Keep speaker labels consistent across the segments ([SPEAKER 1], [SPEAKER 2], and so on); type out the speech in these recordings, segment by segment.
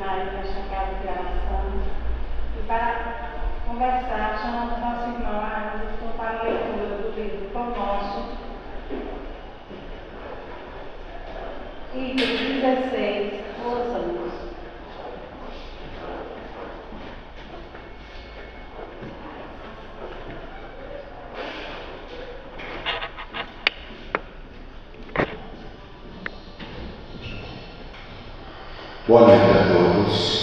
[SPEAKER 1] seminário Fecha Casa de Oração. E para conversar, chamamos nosso irmão Anderson para a leitura do livro Pão Nosso, item 16, ouçamos.
[SPEAKER 2] Boa noite a todos.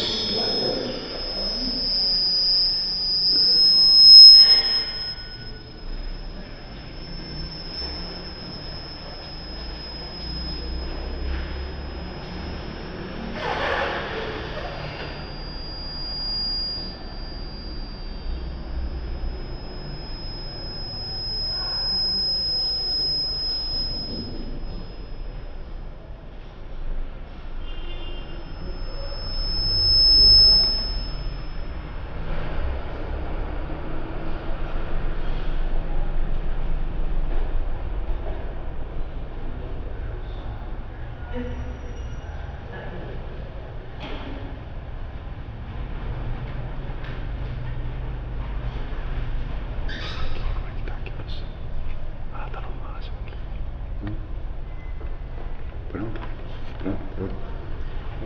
[SPEAKER 2] Pronto.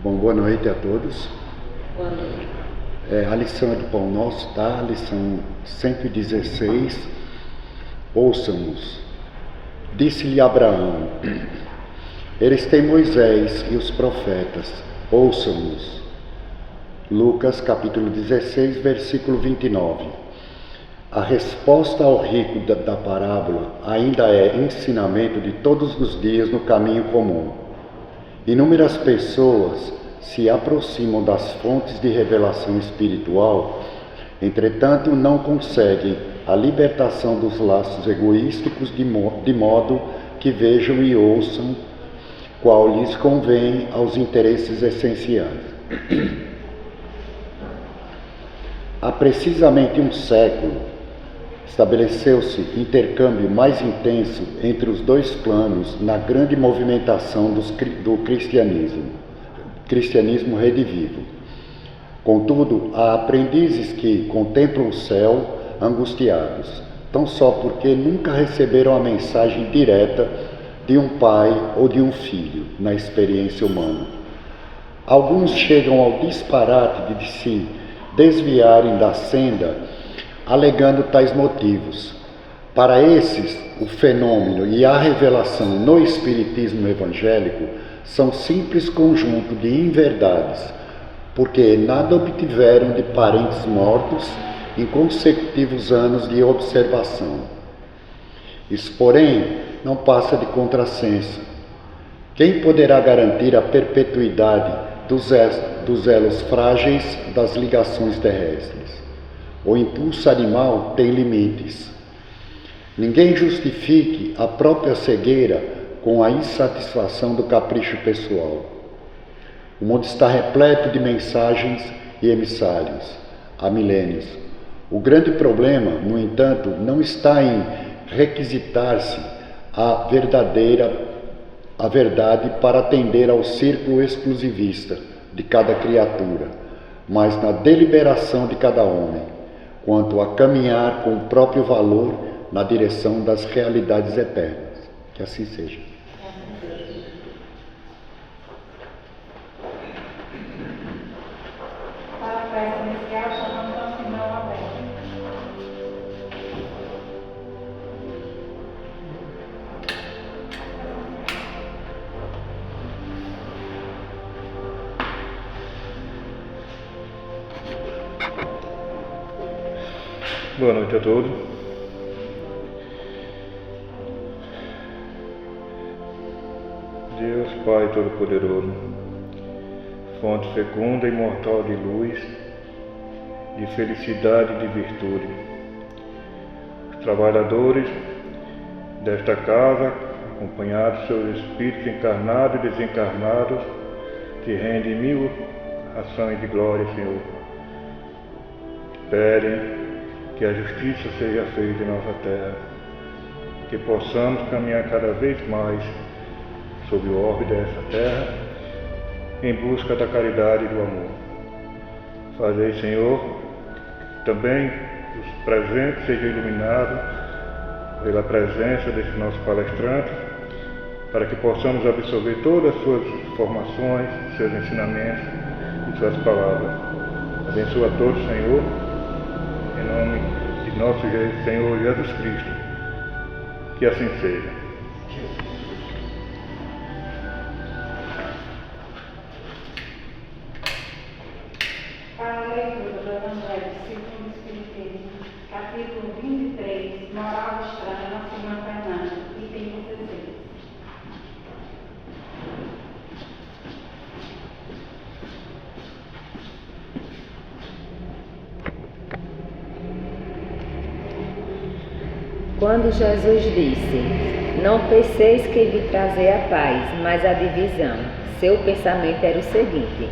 [SPEAKER 2] Bom, boa noite a todos.
[SPEAKER 1] Boa noite.
[SPEAKER 2] A lição é do Pão Nosso, tá? A lição 116. Ouçamos. Disse-lhe Abraão: eles têm Moisés e os profetas, ouçam-nos. Lucas capítulo 16, versículo 29. A resposta ao rico da parábola ainda é ensinamento de todos os dias no caminho comum. Inúmeras pessoas se aproximam das fontes de revelação espiritual, entretanto não conseguem a libertação dos laços egoísticos de modo que vejam e ouçam qual lhes convém aos interesses essenciais. Há precisamente um século, estabeleceu-se intercâmbio mais intenso entre os dois planos na grande movimentação do cristianismo redivivo. Contudo, há aprendizes que contemplam o céu angustiados, tão só porque nunca receberam a mensagem direta de um pai ou de um filho na experiência humana. Alguns chegam ao disparate de se desviarem da senda, alegando tais motivos. Para esses, o fenômeno e a revelação no espiritismo evangélico são simples conjunto de inverdades, porque nada obtiveram de parentes mortos em consecutivos anos de observação. Isso, porém, não passa de contrassenso. Quem poderá garantir a perpetuidade dos elos frágeis das ligações terrestres? O impulso animal tem limites. Ninguém justifique a própria cegueira com a insatisfação do capricho pessoal. O mundo está repleto de mensagens e emissários há milênios. O grande problema, no entanto, não está em requisitar-se a verdade para atender ao círculo exclusivista de cada criatura, mas na deliberação de cada homem, quanto a caminhar com o próprio valor na direção das realidades eternas. Que assim seja.
[SPEAKER 1] Para a peça inicial, chamamos nosso irmão Abel.
[SPEAKER 3] Boa noite a todos. Deus Pai Todo-Poderoso, fonte fecunda e imortal de luz, de felicidade e de virtude, os trabalhadores desta casa, acompanhados de seus espíritos encarnados e desencarnados, te rendem mil ações de glória, Senhor. Pedem que a justiça seja feita em nossa terra, que possamos caminhar cada vez mais sob o orbe dessa terra, em busca da caridade e do amor. Fazei, Senhor, também os presentes sejam iluminados pela presença desse nosso palestrante, para que possamos absorver todas as suas informações, seus ensinamentos e suas palavras. Abençoa a todos, Senhor, em nome de nosso Senhor Jesus Cristo. Que assim seja.
[SPEAKER 1] Para a leitura do Evangelho segundo o Espiritismo, capítulo 23, Moral Estranha na Simão Fernandes, item 16.
[SPEAKER 4] Quando Jesus disse: "Não penseis que vim trazer a paz, mas a divisão", seu pensamento era o seguinte: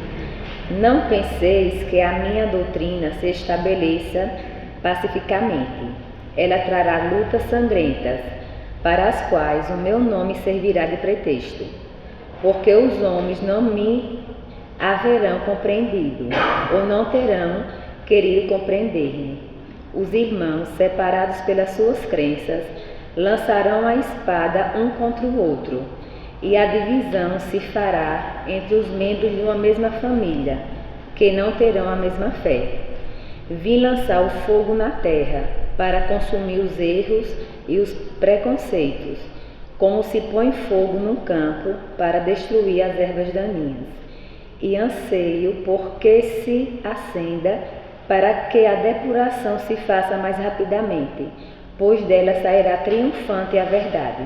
[SPEAKER 4] não penseis que a minha doutrina se estabeleça pacificamente. Ela trará lutas sangrentas, para as quais o meu nome servirá de pretexto, porque os homens não me haverão compreendido, ou não terão querido compreender-me. Os irmãos, separados pelas suas crenças, lançarão a espada um contra o outro, e a divisão se fará entre os membros de uma mesma família, que não terão a mesma fé. Vim lançar o fogo na terra, para consumir os erros e os preconceitos, como se põe fogo no campo para destruir as ervas daninhas. E anseio por que se acenda, para que a depuração se faça mais rapidamente, pois dela sairá triunfante a verdade.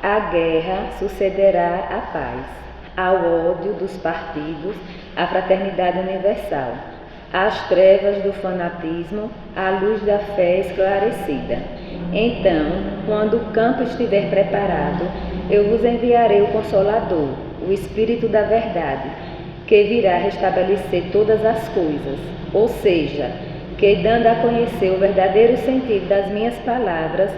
[SPEAKER 4] A guerra sucederá à paz, ao ódio dos partidos, à fraternidade universal, às trevas do fanatismo, à luz da fé esclarecida. Então, quando o campo estiver preparado, eu vos enviarei o Consolador, o Espírito da Verdade, que virá restabelecer todas as coisas, ou seja, que dando a conhecer o verdadeiro sentido das minhas palavras,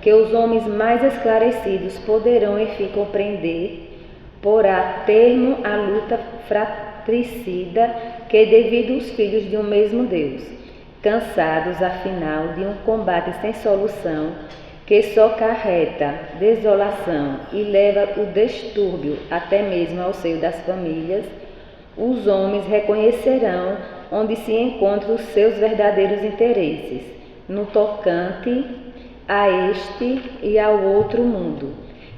[SPEAKER 4] que os homens mais esclarecidos poderão enfim compreender, porá termo à luta fratricida que divide os filhos de um mesmo Deus, cansados afinal de um combate sem solução, que só carreta desolação e leva o distúrbio até mesmo ao seio das famílias. Os homens reconhecerão onde se encontram os seus verdadeiros interesses, no tocante a este e ao outro mundo,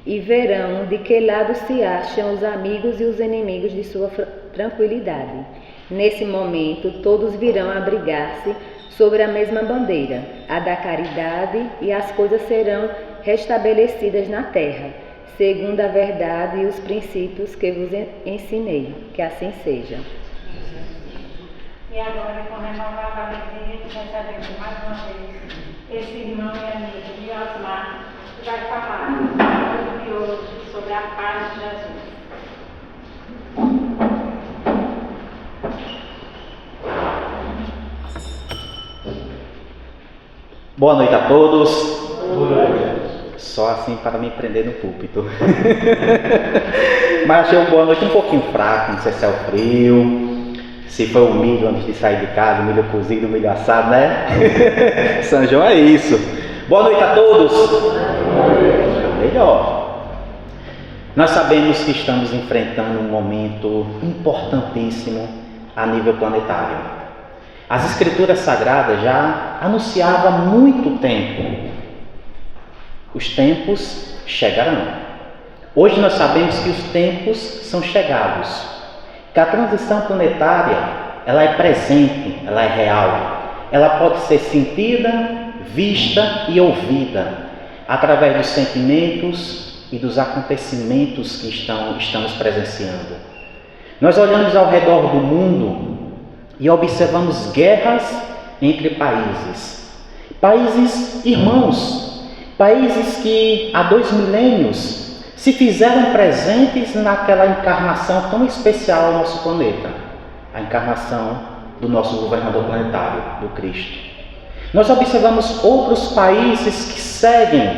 [SPEAKER 4] e verão de que lado se acham os amigos e os inimigos de sua tranquilidade. Nesse momento, todos virão abrigar-se sobre a mesma bandeira, a da caridade, e as coisas serão restabelecidas na terra, segundo a verdade e os princípios que vos ensinei. Que assim seja.
[SPEAKER 1] E agora, com renovada alegria, recebemos mais uma vez esse irmão e amigo de Osmar, que vai falar de hoje sobre a paz de Jesus.
[SPEAKER 5] Boa noite a todos. Só assim para me prender no púlpito. Mas achei uma boa noite um pouquinho fraco, não sei se é o frio, se foi o milho antes de sair de casa, milho cozido, milho assado, né? São João é isso. Boa noite a todos. Melhor. Nós sabemos que estamos enfrentando um momento importantíssimo a nível planetário. As Escrituras Sagradas já anunciavam há muito tempo. Os tempos chegarão. Hoje nós sabemos que os tempos são chegados. Que a transição planetária, ela é presente, ela é real. Ela pode ser sentida, vista e ouvida através dos sentimentos e dos acontecimentos que estamos presenciando. Nós olhamos ao redor do mundo e observamos guerras entre países. Países irmãos, países que há 2 milênios se fizeram presentes naquela encarnação tão especial ao nosso planeta, a encarnação do nosso governador planetário, do Cristo. Nós observamos outros países que seguem,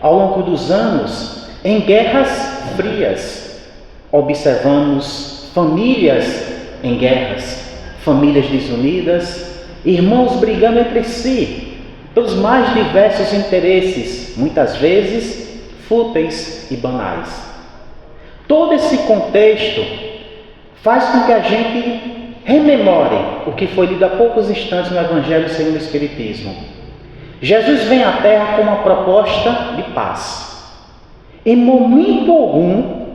[SPEAKER 5] ao longo dos anos, em guerras frias. Observamos famílias em guerras, famílias desunidas, irmãos brigando entre si, pelos mais diversos interesses, muitas vezes fúteis e banais. Todo esse contexto faz com que a gente rememore o que foi lido há poucos instantes no Evangelho segundo o Espiritismo. Jesus vem à Terra com uma proposta de paz. Em momento algum,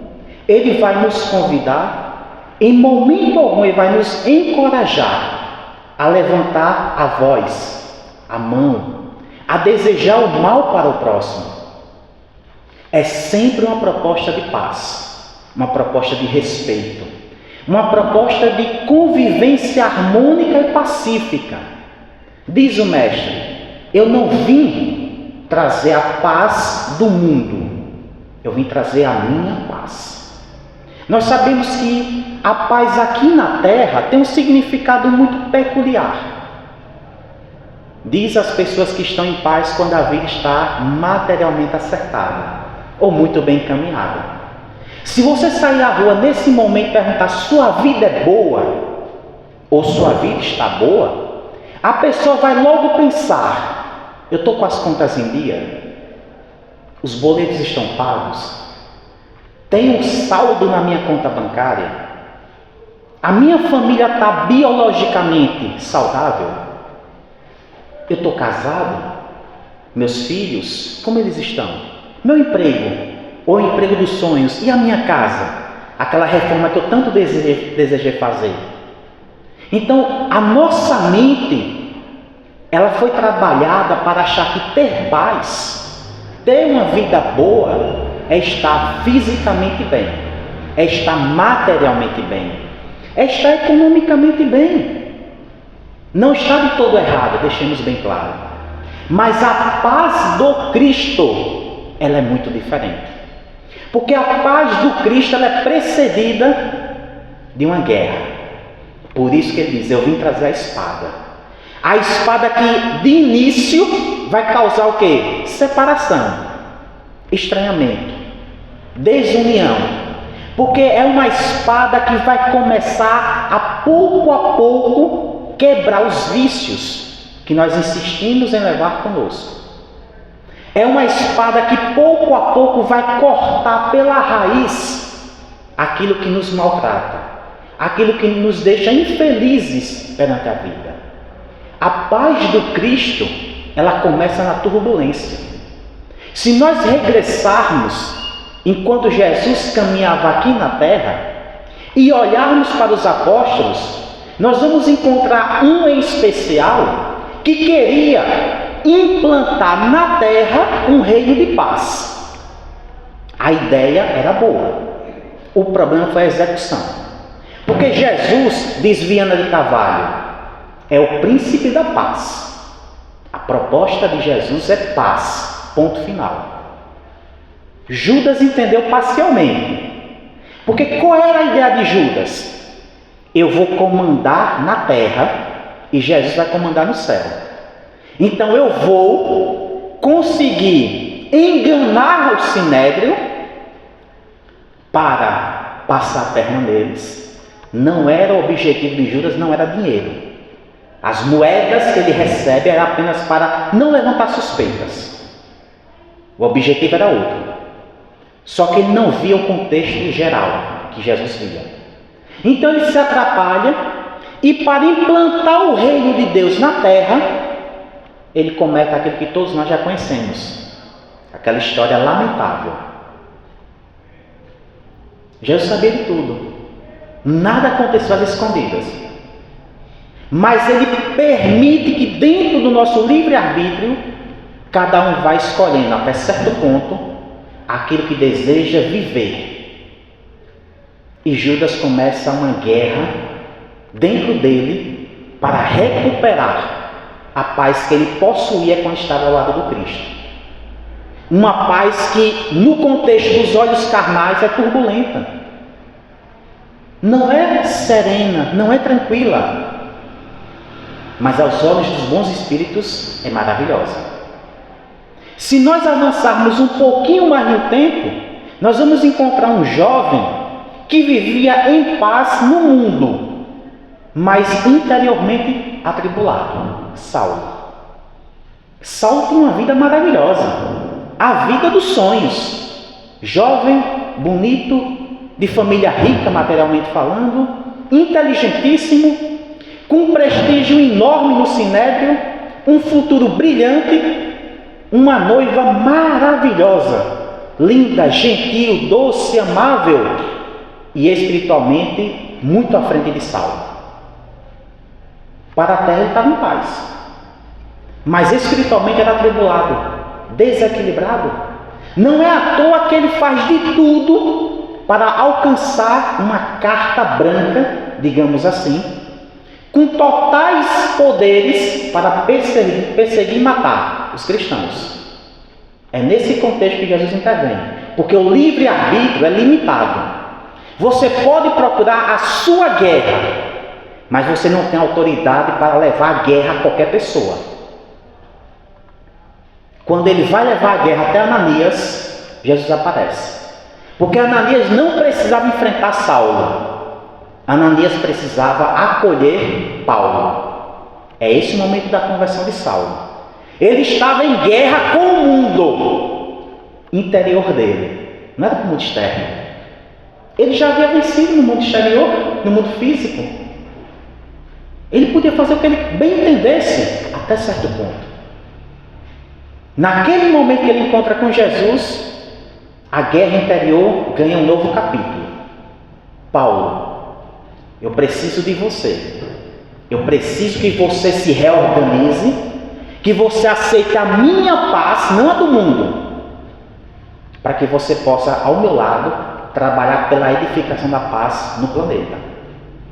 [SPEAKER 5] Ele vai nos convidar, em momento algum, Ele vai nos encorajar a levantar a voz, a mão, a desejar o mal para o próximo. É sempre uma proposta de paz, uma proposta de respeito, uma proposta de convivência harmônica e pacífica. Diz o Mestre: eu não vim trazer a paz do mundo, eu vim trazer a minha paz. Nós sabemos que a paz aqui na Terra tem um significado muito peculiar. Diz às pessoas que estão em paz quando a vida está materialmente acertada ou muito bem encaminhada. Se você sair à rua nesse momento e perguntar: sua vida é boa ou sua vida está boa, a pessoa vai logo pensar: eu estou com as contas em dia, os boletos estão pagos, tem um saldo na minha conta bancária, a minha família está biologicamente saudável, eu estou casado, meus filhos, como eles estão? Meu emprego, ou o emprego dos sonhos, e a minha casa? Aquela reforma que eu tanto desejei fazer. Então, a nossa mente, ela foi trabalhada para achar que ter paz, ter uma vida boa, é estar fisicamente bem, é estar materialmente bem, é estar economicamente bem. Não está de todo errado, deixemos bem claro. Mas a paz do Cristo, ela é muito diferente. Porque a paz do Cristo, ela é precedida de uma guerra. Por isso que ele diz: eu vim trazer a espada. A espada que de início vai causar o quê? Separação, estranhamento, desunião. Porque é uma espada que vai começar a pouco quebrar os vícios que nós insistimos em levar conosco. É uma espada que pouco a pouco vai cortar pela raiz aquilo que nos maltrata, aquilo que nos deixa infelizes perante a vida. A paz do Cristo, ela começa na turbulência. Se nós regressarmos enquanto Jesus caminhava aqui na terra e olharmos para os apóstolos, nós vamos encontrar um em especial que queria implantar na terra um reino de paz. A ideia era boa, o problema foi a execução. Porque Jesus, diz Viana de Carvalho, é o príncipe da paz. A proposta de Jesus é paz, ponto final. Judas entendeu parcialmente. Porque qual era a ideia de Judas? Eu vou comandar na terra e Jesus vai comandar no céu. Então eu vou conseguir enganar o sinédrio para passar a perna neles. Não era o objetivo de Judas, não era dinheiro. As moedas que ele recebe era apenas para não levantar suspeitas. O objetivo era outro. Só que ele não via o contexto geral que Jesus via. Então ele se atrapalha e, para implantar o reino de Deus na terra, ele comete aquilo que todos nós já conhecemos, aquela história lamentável. Jesus sabia de tudo, nada aconteceu às escondidas, mas ele permite que dentro do nosso livre-arbítrio, cada um vai escolhendo até certo ponto aquilo que deseja viver. E Judas começa uma guerra dentro dele para recuperar a paz que ele possuía quando estava ao lado do Cristo. Uma paz que, no contexto dos olhos carnais, é turbulenta. Não é serena, não é tranquila. Mas aos olhos dos bons espíritos é maravilhosa. Se nós avançarmos um pouquinho mais no tempo, nós vamos encontrar um jovem que vivia em paz no mundo. mas interiormente atribulado, Saulo. Saulo tem uma vida maravilhosa, a vida dos sonhos, jovem, bonito, de família rica materialmente falando, inteligentíssimo, com um prestígio enorme no Sinédrio, um futuro brilhante, uma noiva maravilhosa, linda, gentil, doce, amável e espiritualmente muito à frente de Saulo. Para a terra ele estava em paz, mas espiritualmente era atribulado, desequilibrado. Não é à toa que ele faz de tudo para alcançar uma carta branca, digamos assim, com totais poderes para perseguir e matar os cristãos. É nesse contexto que Jesus intervém, porque o livre-arbítrio é limitado. Você pode procurar a sua guerra, mas você não tem autoridade para levar a guerra a qualquer pessoa. Quando ele vai levar a guerra até Ananias, Jesus aparece. Porque Ananias não precisava enfrentar Saulo. Ananias precisava acolher Paulo. É esse o momento da conversão de Saulo. Ele estava em guerra com o mundo interior dele, não era com o mundo externo. Ele já havia vencido no mundo exterior, no mundo físico. Ele podia fazer o que ele bem entendesse, até certo ponto. Naquele momento que ele encontra com Jesus, a guerra interior ganha um novo capítulo. Paulo, eu preciso de você. Eu preciso que você se reorganize, que você aceite a minha paz, não a do mundo, para que você possa, ao meu lado, trabalhar pela edificação da paz no planeta.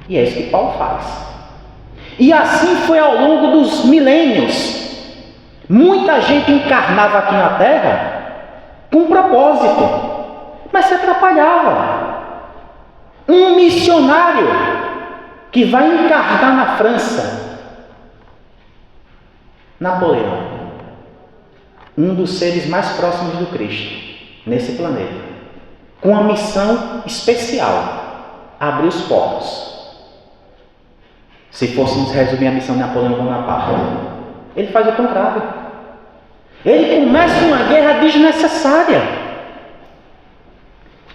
[SPEAKER 5] E é isso que Paulo faz. E assim foi ao longo dos milênios. Muita gente encarnava aqui na Terra com um propósito, mas se atrapalhava. Um missionário que vai encarnar na França, Napoleão, um dos seres mais próximos do Cristo nesse planeta, com uma missão especial: abrir os poros. Se fôssemos resumir a missão de Napoleão Bonaparte, ele faz o contrário. Ele começa uma guerra desnecessária.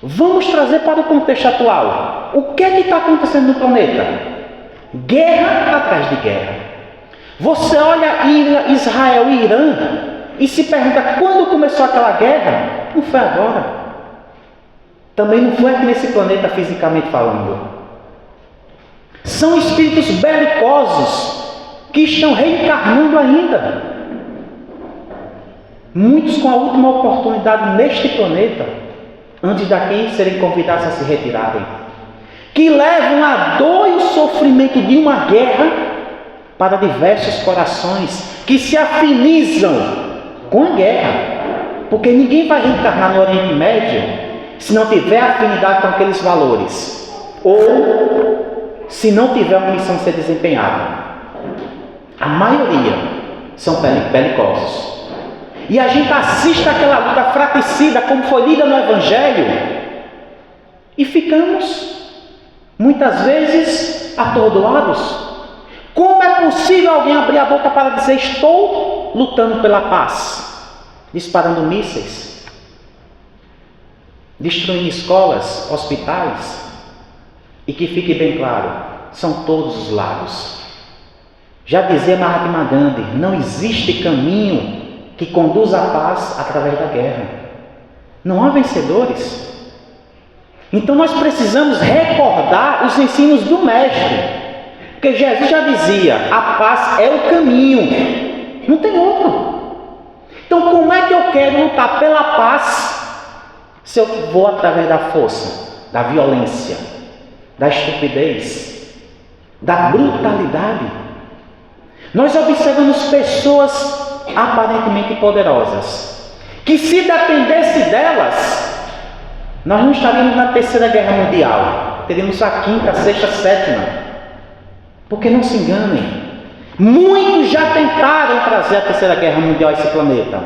[SPEAKER 5] Vamos trazer para o contexto atual. O que é que está acontecendo no planeta? Guerra atrás de guerra. Você olha Israel e Irã e se pergunta quando começou aquela guerra? Não foi agora. Também não foi aqui nesse planeta fisicamente falando. São espíritos belicosos que estão reencarnando ainda. Muitos com a última oportunidade neste planeta, antes daqui serem convidados a se retirarem, que levam a dor e o sofrimento de uma guerra para diversos corações que se afinizam com a guerra, porque ninguém vai reencarnar no Oriente Médio se não tiver afinidade com aqueles valores, ou se não tiver uma missão a ser desempenhada. A maioria são belicosos. E a gente assiste aquela luta fratricida, como foi lida no Evangelho, e ficamos, muitas vezes, atordoados. Como é possível alguém abrir a boca para dizer: estou lutando pela paz, disparando mísseis, destruindo escolas, hospitais? E que fique bem claro, são todos os lados. Já dizia Mahatma Gandhi, não existe caminho que conduz à paz através da guerra. Não há vencedores. Então nós precisamos recordar os ensinos do Mestre, porque Jesus já dizia: a paz é o caminho, não tem outro. Então como é que eu quero lutar pela paz se eu vou através da força, da violência, da estupidez, da brutalidade? Nós observamos pessoas aparentemente poderosas, que se dependesse delas, nós não estaríamos na Terceira Guerra Mundial, teríamos a quinta, sexta, sétima. Porque não se enganem, muitos já tentaram trazer a Terceira Guerra Mundial a esse planeta,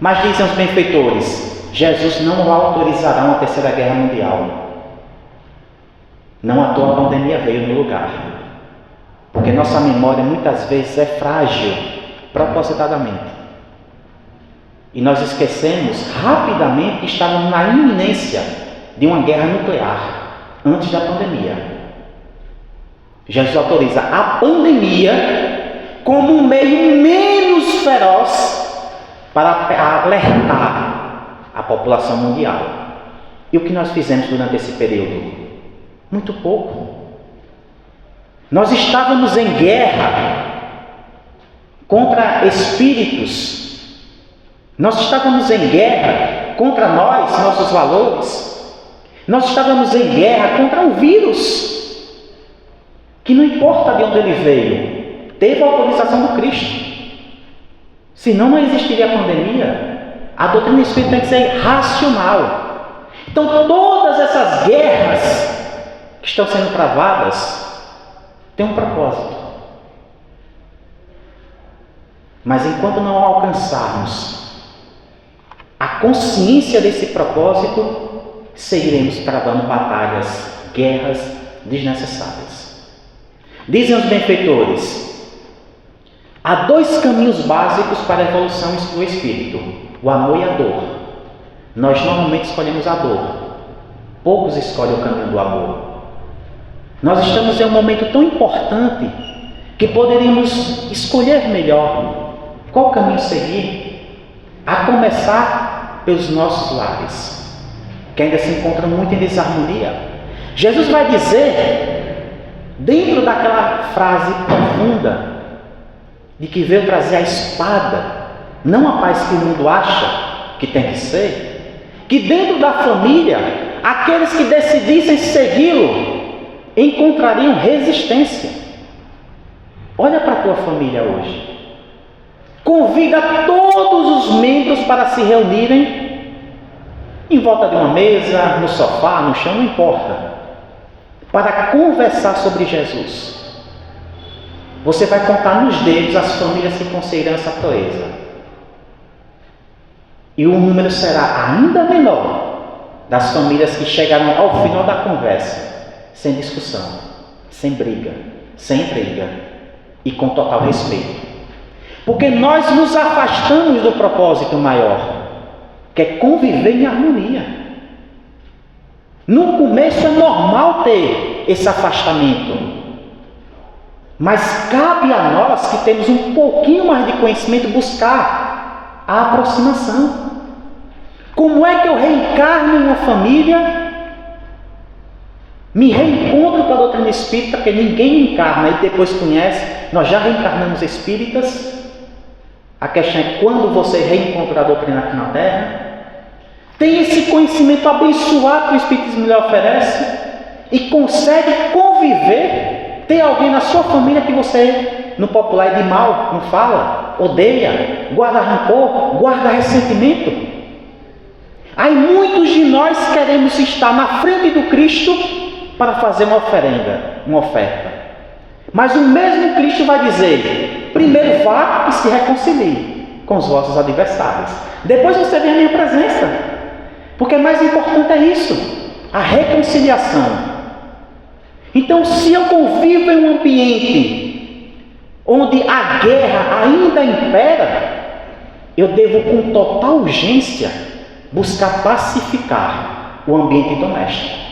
[SPEAKER 5] mas dizem os benfeitores: Jesus não autorizará uma Terceira Guerra Mundial. Não à toa a pandemia veio no lugar. Porque nossa memória muitas vezes é frágil, propositadamente. E nós esquecemos rapidamente que estávamos na iminência de uma guerra nuclear, antes da pandemia. Jesus autoriza a pandemia como um meio menos feroz para alertar a população mundial. E o que nós fizemos durante esse período? Muito pouco. Nós estávamos em guerra contra espíritos. Nós estávamos em guerra contra nós, nossos valores. Nós estávamos em guerra contra um vírus, que não importa de onde ele veio, teve a autorização do Cristo. Senão não existiria a pandemia. A doutrina espírita tem que ser racional. Então todas essas guerras que estão sendo travadas têm um propósito. Mas enquanto não alcançarmos a consciência desse propósito, seguiremos travando batalhas, guerras desnecessárias. Dizem os benfeitores: há dois caminhos básicos para a evolução do espírito: o amor e a dor. Nós normalmente escolhemos a dor, poucos escolhem o caminho do amor. Nós estamos em um momento tão importante que poderíamos escolher melhor qual caminho seguir, a começar pelos nossos lares, que ainda se encontram muito em desarmonia. Jesus vai dizer, dentro daquela frase profunda, de que veio trazer a espada, não a paz que o mundo acha que tem que ser, que dentro da família, aqueles que decidissem segui-lo encontrariam resistência. Olha para a tua família hoje. Convida todos os membros para se reunirem em volta de uma mesa, no sofá, no chão, não importa, para conversar sobre Jesus. Você vai contar nos dedos as famílias que conseguirão essa proeza. E o número será ainda menor das famílias que chegarão ao final da conversa sem discussão, sem briga, sem intriga e com total respeito. Porque nós nos afastamos do propósito maior, que é conviver em harmonia. No começo é normal ter esse afastamento, mas cabe a nós que temos um pouquinho mais de conhecimento buscar a aproximação. Como é que eu reencarno em uma família, me reencontro com a doutrina espírita, porque ninguém encarna e depois conhece, nós já reencarnamos espíritas. A questão é quando você reencontra a doutrina aqui na Terra, tem esse conhecimento abençoado que o Espiritismo lhe oferece e consegue conviver, ter alguém na sua família que você, no popular, é de mal, não fala, odeia, guarda rancor, guarda ressentimento. Aí muitos de nós queremos estar na frente do Cristo para fazer uma oferenda, uma oferta. Mas o mesmo Cristo vai dizer: primeiro vá e se reconcilie com os vossos adversários. Depois você vem à minha presença. Porque mais importante é isso, a reconciliação. Então, se eu convivo em um ambiente onde a guerra ainda impera, eu devo com total urgência buscar pacificar o ambiente doméstico.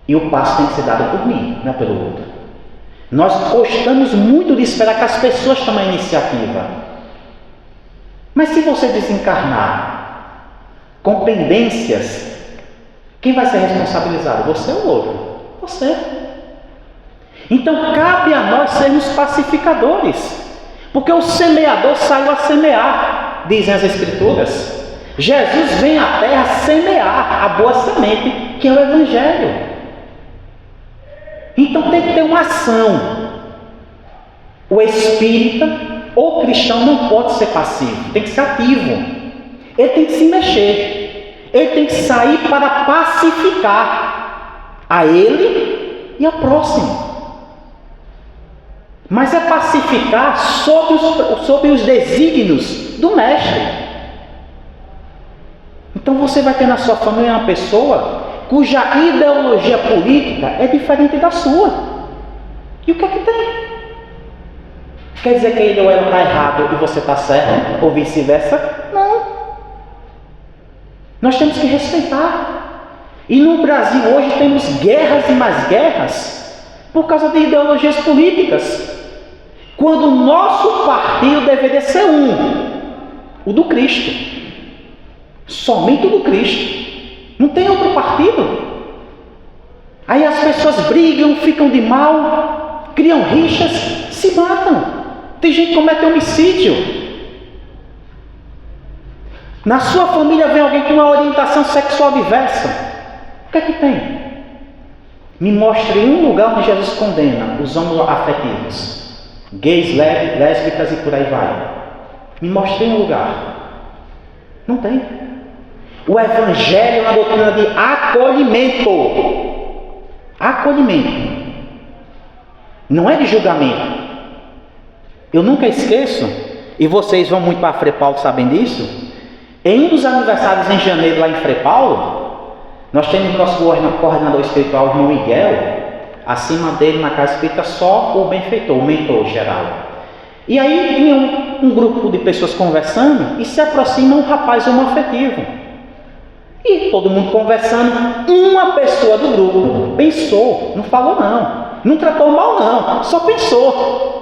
[SPEAKER 5] E o passo tem que ser dado por mim, não é pelo outro. Nós gostamos muito de esperar que as pessoas tomem a iniciativa. Mas se você desencarnar com pendências, quem vai ser responsabilizado? Você ou o outro? Você. Então cabe a nós sermos pacificadores. Porque o semeador saiu a semear, dizem as Escrituras. Jesus vem à terra semear a boa semente, que é o Evangelho. Então tem que ter uma ação. O espírita ou cristão não pode ser passivo, tem que ser ativo. Ele tem que se mexer. Ele tem que sair para pacificar a ele e ao próximo. Mas é pacificar sob os desígnios do mestre. Então você vai ter na sua família uma pessoa cuja ideologia política é diferente da sua. E o que é que tem? Quer dizer que ele ou ela está errado e você está certo, ou vice-versa? Não. Nós temos que respeitar. E no Brasil hoje temos guerras e mais guerras por causa de ideologias políticas. Quando o nosso partido deveria ser o do Cristo. Somente o do Cristo. Não tem outro partido. Aí as pessoas brigam, ficam de mal, criam rixas, se matam. Tem gente que comete homicídio. Na sua família vem alguém com uma orientação sexual diversa. O que é que tem? Me mostre um lugar onde Jesus condena os homoafetivos. Gays, lésbicas e por aí vai. Me mostre um lugar. Não tem. O Evangelho é uma doutrina de acolhimento. Acolhimento. Não é de julgamento. Eu nunca esqueço, e vocês vão muito para Frei Paulo, sabem disso. Em um dos aniversários em janeiro lá em Frei Paulo, nós temos nosso coordenador espiritual, o irmão Miguel. Acima dele na casa espírita só o benfeitor, o mentor geral. E aí tinha um grupo de pessoas conversando e se aproxima um rapaz homoafetivo. E todo mundo conversando, uma pessoa do grupo pensou, não falou não tratou mal não, só pensou.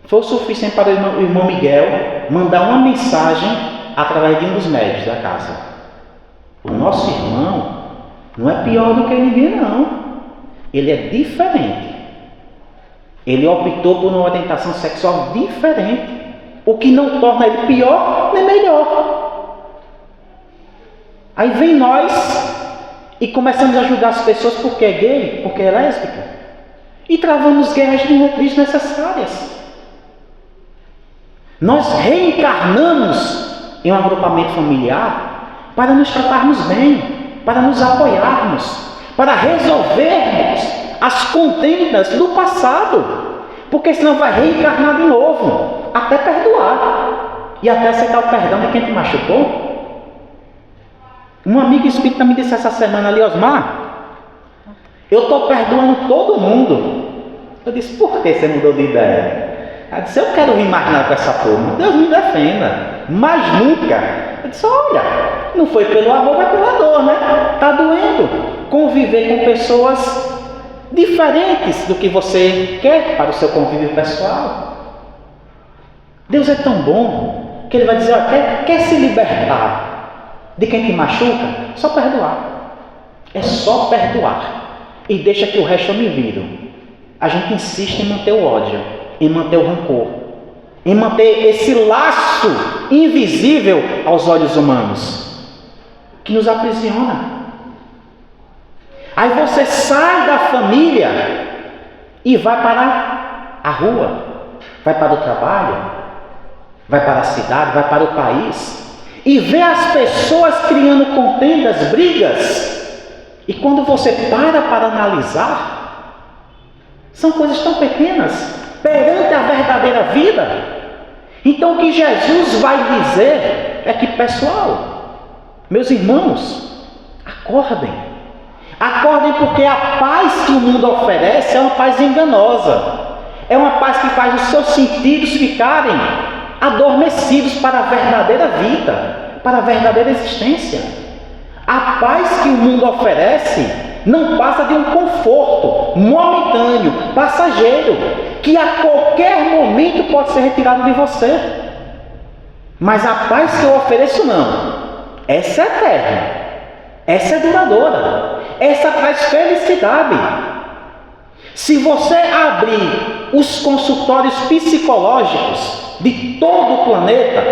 [SPEAKER 5] Foi o suficiente para o irmão Miguel mandar uma mensagem através de um dos médios da casa. O nosso irmão não é pior do que ninguém não. Ele é diferente. Ele optou por uma orientação sexual diferente. O que não torna ele pior nem melhor. Aí vem nós e começamos a julgar as pessoas porque é gay, porque é lésbica. E travamos guerras desnecessárias. Nós reencarnamos em um agrupamento familiar para nos tratarmos bem, para nos apoiarmos, para resolvermos as contendas do passado, porque senão vai reencarnar de novo, até perdoar e até aceitar o perdão de quem te machucou. Um amigo espírita me disse essa semana ali, Osmar, eu estou perdoando todo mundo. Eu disse, por que você mudou de ideia? Ela disse, eu quero vir mais nada com essa turma, Deus me defenda, mas nunca. Eu disse, olha, não foi pelo amor, vai pela dor, né? Está doendo conviver com pessoas diferentes do que você quer para o seu convívio pessoal. Deus é tão bom que Ele vai dizer, olha, quer se libertar de quem te machuca? Só perdoar. É só perdoar. E deixa que o resto eu me viro. A gente insiste em manter o ódio, em manter o rancor, em manter esse laço invisível aos olhos humanos, que nos aprisiona. Aí você sai da família e vai para a rua, vai para o trabalho, vai para a cidade, vai para o país, e vê as pessoas criando contendas, brigas, e quando você para analisar, são coisas tão pequenas perante a verdadeira vida. Então o que Jesus vai dizer é que, pessoal, meus irmãos, acordem. Acordem, porque a paz que o mundo oferece é uma paz enganosa. É uma paz que faz os seus sentidos ficarem adormecidos para a verdadeira vida, para a verdadeira existência. A paz que o mundo oferece não passa de um conforto momentâneo, passageiro, que a qualquer momento pode ser retirado de você. Mas a paz que eu ofereço não. Essa é eterna. Essa é duradoura. Essa traz felicidade. Se você abrir os consultórios psicológicos de todo o planeta,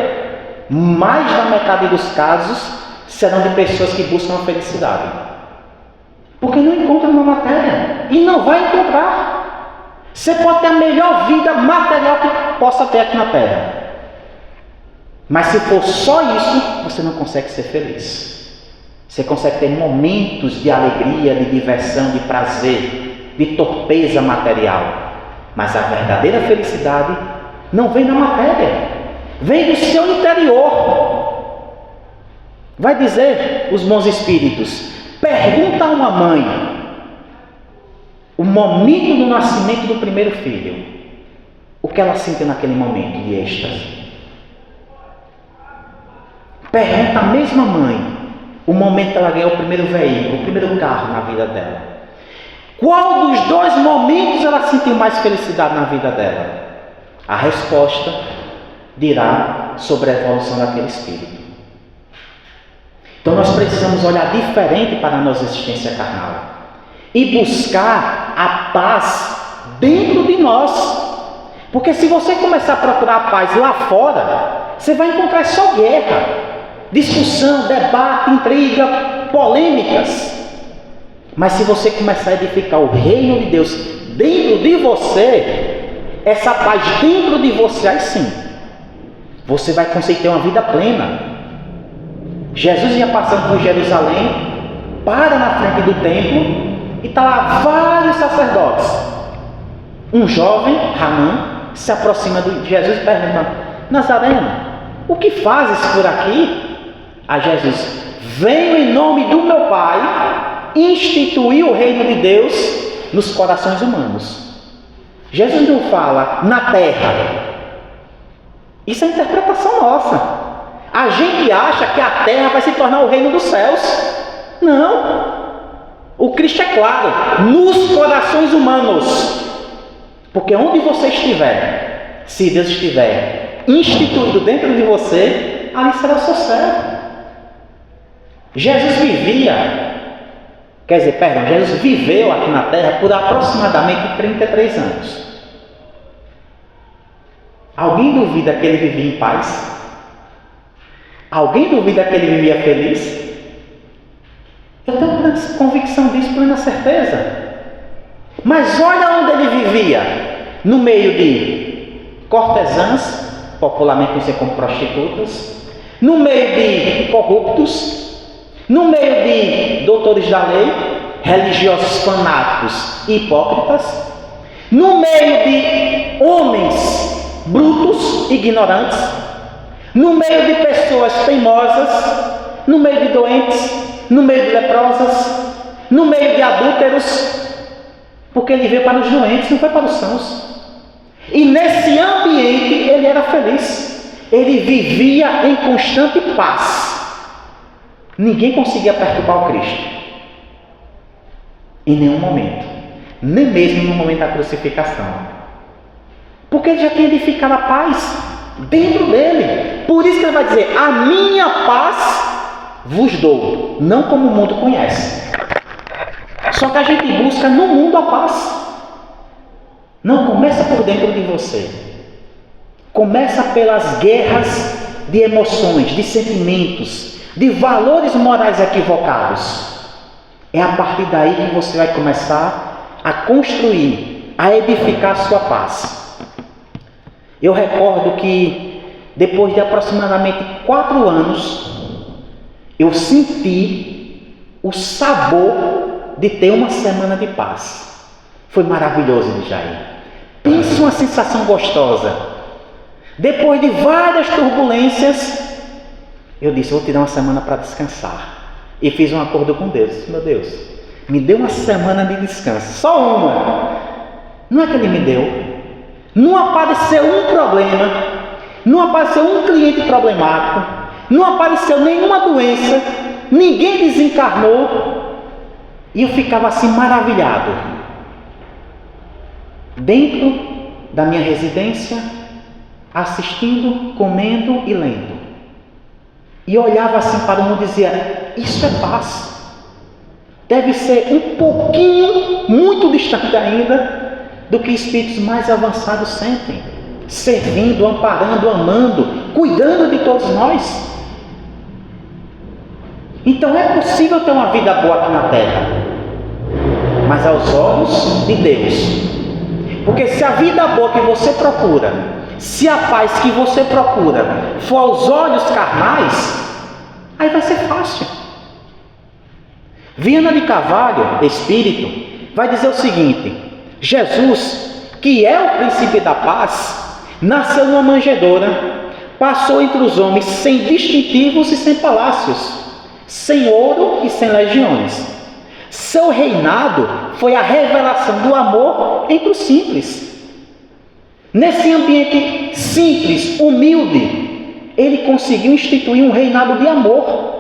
[SPEAKER 5] mais da metade dos casos serão de pessoas que buscam a felicidade. Porque não encontram na matéria. E não vai encontrar. Você pode ter a melhor vida material que possa ter aqui na Terra. Mas se for só isso, você não consegue ser feliz. Você consegue ter momentos de alegria, de diversão, de prazer, de torpeza material. Mas a verdadeira felicidade não vem da matéria. Vem do seu interior. Vai dizer os bons espíritos, pergunta a uma mãe o momento do nascimento do primeiro filho. o que ela sentiu naquele momento de êxtase? Pergunta a mesma mãe, o momento que ela ganhou o primeiro veículo, o primeiro carro na vida dela. Qual dos dois momentos ela sentiu mais felicidade na vida dela? A resposta dirá sobre a evolução daquele espírito. Então nós precisamos olhar diferente para a nossa existência carnal e buscar a paz dentro de nós. Porque se você começar a procurar a paz lá fora, você vai encontrar só guerra, discussão, debate, intriga, polêmicas. Mas se você começar a edificar o reino de Deus dentro de você, essa paz dentro de você, aí sim, você vai conseguir ter uma vida plena. Jesus ia passando por Jerusalém, para na frente do templo, e está lá vários sacerdotes. Um jovem, Hanã, se aproxima de Jesus e pergunta: Nazareno, o que fazes por aqui? A Jesus: venho em nome do meu Pai instituir o reino de Deus nos corações humanos. Jesus não fala na terra. Isso é interpretação nossa. A gente acha que a terra vai se tornar o reino dos céus. Não. O Cristo é claro, nos corações humanos. Porque onde você estiver, se Deus estiver instituído dentro de você, ali será o seu céu. Jesus viveu aqui na terra por aproximadamente 33 anos. Alguém duvida que ele vivia em paz? Alguém duvida que ele vivia feliz? Eu tenho plena convicção disso, plena certeza. Mas olha onde ele vivia. No meio de cortesãs, popularmente conhecidas como prostitutas, no meio de corruptos, no meio de doutores da lei, religiosos fanáticos e hipócritas, no meio de homens brutos, ignorantes, no meio de pessoas teimosas, no meio de doentes, no meio de leprosas, no meio de adúlteros, porque ele veio para os doentes, não foi para os sãos. E nesse ambiente ele era feliz, ele vivia em constante paz. Ninguém conseguia perturbar o Cristo, em nenhum momento, nem mesmo no momento da crucificação, porque ele já tinha edificado a paz dentro dele. Por isso que ele vai dizer: a minha paz vos dou, não como o mundo conhece. Só que a gente busca no mundo a paz. Não começa por dentro de você, começa pelas guerras de emoções, de sentimentos, de valores morais equivocados. É a partir daí que você vai começar a construir, a edificar a sua paz. Eu recordo que depois de aproximadamente 4 anos, eu senti o sabor de ter uma semana de paz. Foi maravilhoso de Jair. Pensa uma sensação gostosa. Depois de várias turbulências, eu disse: vou te dar uma semana para descansar. E fiz um acordo com Deus. Meu Deus, me dê uma semana de descanso. Só uma. Não é que Ele me deu. Não apareceu um problema, não apareceu um cliente problemático, não apareceu nenhuma doença, ninguém desencarnou, e eu ficava assim maravilhado, dentro da minha residência, assistindo, comendo e lendo. E eu olhava assim para o mundo e dizia: isso é paz. Deve ser um pouquinho, muito distante ainda, do que espíritos mais avançados sentem, servindo, amparando, amando, cuidando de todos nós. Então é possível ter uma vida boa aqui na terra, mas aos olhos de Deus. Porque se a vida boa que você procura, se a paz que você procura for aos olhos carnais, aí vai ser fácil. Viana de Carvalho, espírito, vai dizer o seguinte: Jesus, que é o príncipe da paz, nasceu numa manjedoura, passou entre os homens sem distintivos e sem palácios, sem ouro e sem legiões. Seu reinado foi a revelação do amor entre os simples. Nesse ambiente simples, humilde, ele conseguiu instituir um reinado de amor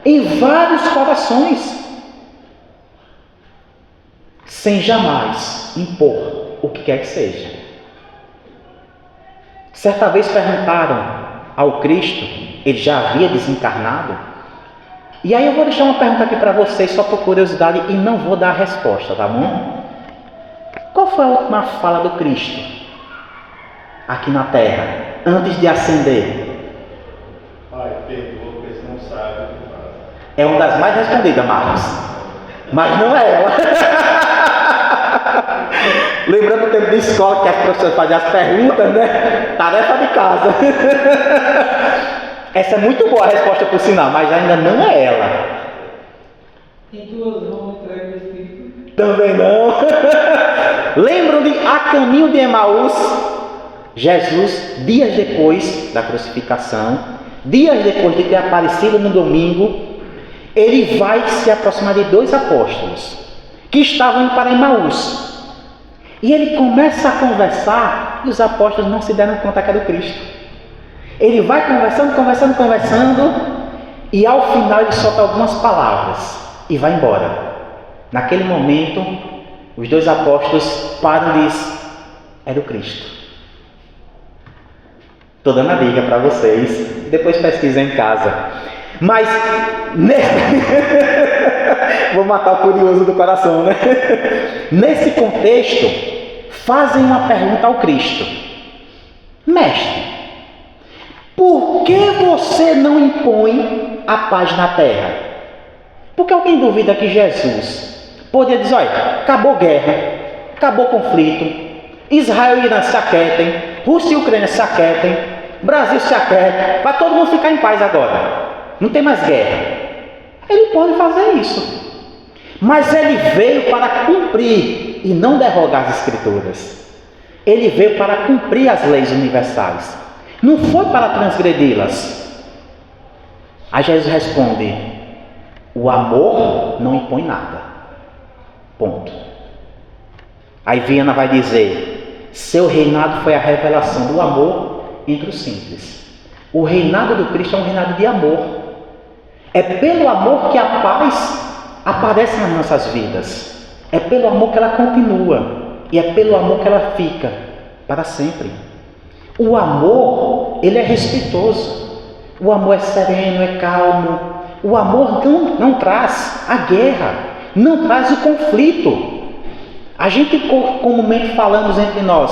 [SPEAKER 5] em vários corações, sem jamais impor o que quer que seja. Certa vez perguntaram ao Cristo, ele já havia desencarnado, e aí eu vou deixar uma pergunta aqui para vocês, só por curiosidade, e não vou dar a resposta, tá bom? Qual foi a última fala do Cristo aqui na Terra, antes de ascender?
[SPEAKER 3] Pai, perdoa, porque eles não sabem o que fazem.
[SPEAKER 5] É uma das mais respondidas, Marcos, mas não é ela. Lembrando o tempo de escola que as professoras faziam as perguntas, né? Tarefa de casa. Essa é muito boa a resposta, por sinal, mas ainda não é ela.
[SPEAKER 6] Em tuas mãos entrega o Espírito.
[SPEAKER 5] Também não. Lembram de A Caminho de Emaús? Jesus, dias depois da crucificação, dias depois de ter aparecido no domingo, ele vai se aproximar de 2 apóstolos que estavam indo para Emaús. E ele começa a conversar e os apóstolos não se deram conta que era o Cristo. Ele vai conversando e ao final ele solta algumas palavras e vai embora. Naquele momento, os 2 apóstolos param e dizem: era o Cristo. Estou dando a dica para vocês, depois pesquisem em casa. Mas, vou matar o curioso do coração, né? Nesse contexto, fazem uma pergunta ao Cristo: Mestre, por que você não impõe a paz na terra? Porque alguém duvida que Jesus poderia dizer: olha, acabou guerra, acabou conflito, Israel e Irã se aquietem, Rússia e Ucrânia se aquietem, Brasil se aquieta, para todo mundo ficar em paz agora, não tem mais guerra. Ele pode fazer isso, mas ele veio para cumprir e não derrogar as Escrituras. Ele veio para cumprir as leis universais, não foi para transgredi-las. Aí Jesus responde: o amor não impõe nada. Ponto. Aí Viana vai dizer: seu reinado foi a revelação do amor entre os simples. O reinado do Cristo é um reinado de amor. É pelo amor que a paz aparece nas nossas vidas. É pelo amor que ela continua. E é pelo amor que ela fica para sempre. O amor, ele é respeitoso. O amor é sereno, é calmo. O amor não traz a guerra, não traz o conflito. A gente comumente falamos entre nós: